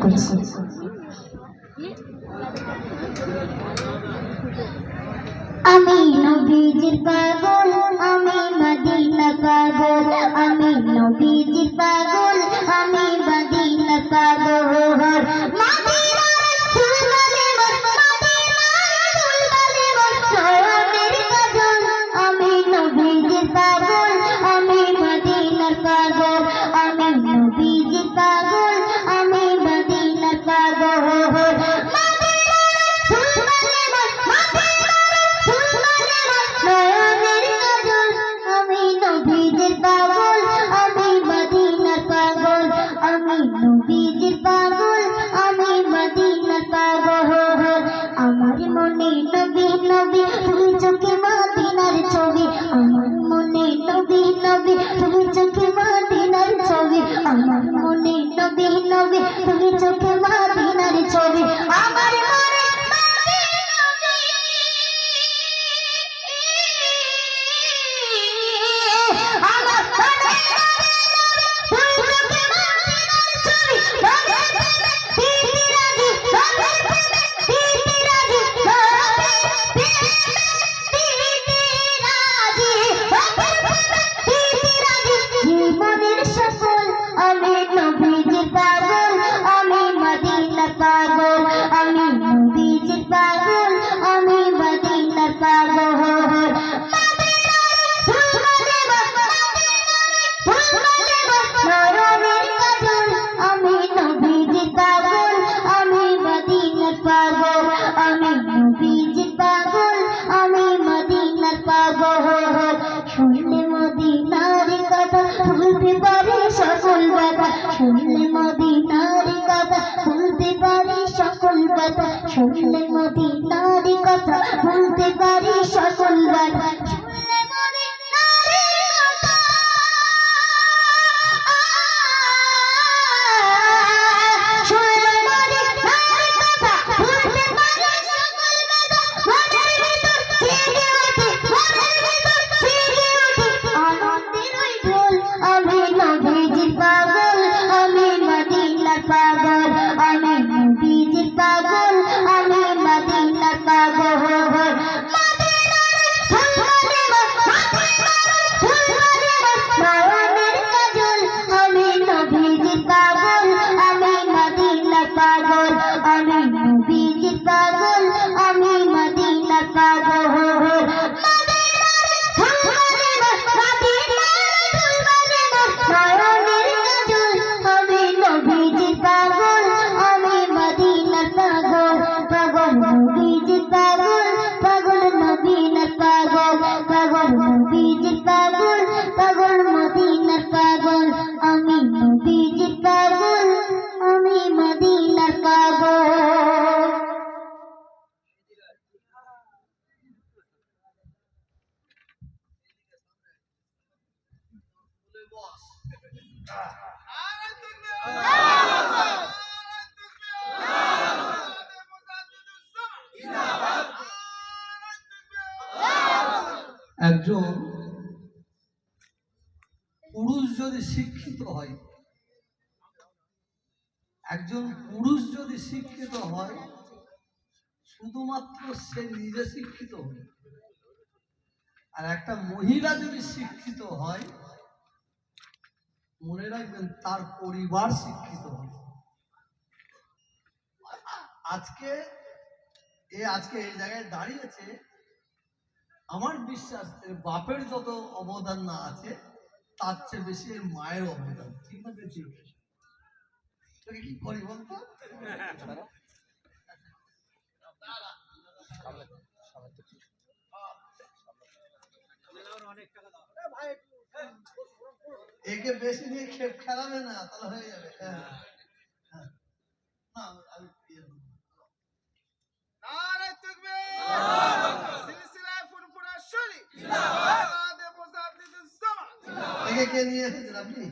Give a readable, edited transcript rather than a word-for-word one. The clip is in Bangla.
করছি। আমি নবীজির পাগল, আমি মদিনা পাগল, আমি নবীজির পাগল, আমি মদিনা পাগল। আমি নবীজির পাগল, আমি মদিনার পাগল, আমি নবীজির পাগল, আমি মদিনার পাগল। আমি নবীজির পাগল, আমি মদিনার পাগল, আমি নবীজির পাগল, আমি মদিনার পাগল। আমার মনে নবী নবী, তুমি চোখে মদিনার ছবি, আমার মনে নবী নবী, তুমি চোখে মদিনার ছবি, আমার মনে নবী নবী, তুমি চোখে মদিনার ছবি, আমার মনে পাগল, আমি নবীজির পাগল, আমি মদিনার পাগল। আমি নবীজির পাগল, আমি মদিনার পাগল, আমি নবীজির পাগল, আমি মদিনার পাগল। শুনলে মদিনার কথা ভুলতে পারি সকল ব্যথা, শুনলে মদিনার কথা ভুলতে পারি সকল ব্যথা, শুনলে মদিনার কথা ভুলতে পারি সকল ব্যথা, শুনলে মদিনার কথা, শুনলে মদিনার কথা ভুলতে পারি সকল ব্যথা, মনের ভিতর জেগে ওঠে, মনের ভিতর জেগে ওঠে আনন্দের ওই ঢোল। আমি নবীজির পাগল, আমি মদিনার পাগল, আমি নবীজির পাগল, আমি মদিনার পাগল। আমি নবীজির পাগল, আমি মদিনার পাগল, আমি নবীজির পাগল, আমি মদিনার পাগল। আমি নবীজির পাগল, আমি মদিনার পাগল, পাগল নবীজির পাগল, পাগল মদিনার পাগল, পাগল নবীজির পাগল, পাগল মদিনার পাগল, আমি নবীজির পাগল, আমি মদিনার পাগল। একজন পুরুষ যদি শিক্ষিত হয়, একজন পুরুষ যদি শিক্ষিত হয়, শুধুমাত্র সে নিজে শিক্ষিত হয়, আর একটা মহিলা যদি শিক্ষিত হয়, মনে রাখবেন তার পরিবার শিক্ষিত হয়। আজকে এই জায়গায় দাঁড়িয়েছে, আমার বিশ্বাস এর বাপের যত অবদান না আছে তার চেয়ে বেশি এর মায়ের অবদান। ঠিক না বেশি? তোকে কি করি বলতো? একে বেশি নিয়ে খেলাবে না, তাহলে হয়ে যাবে। একে কে নিয়ে এসেছেন আপনি?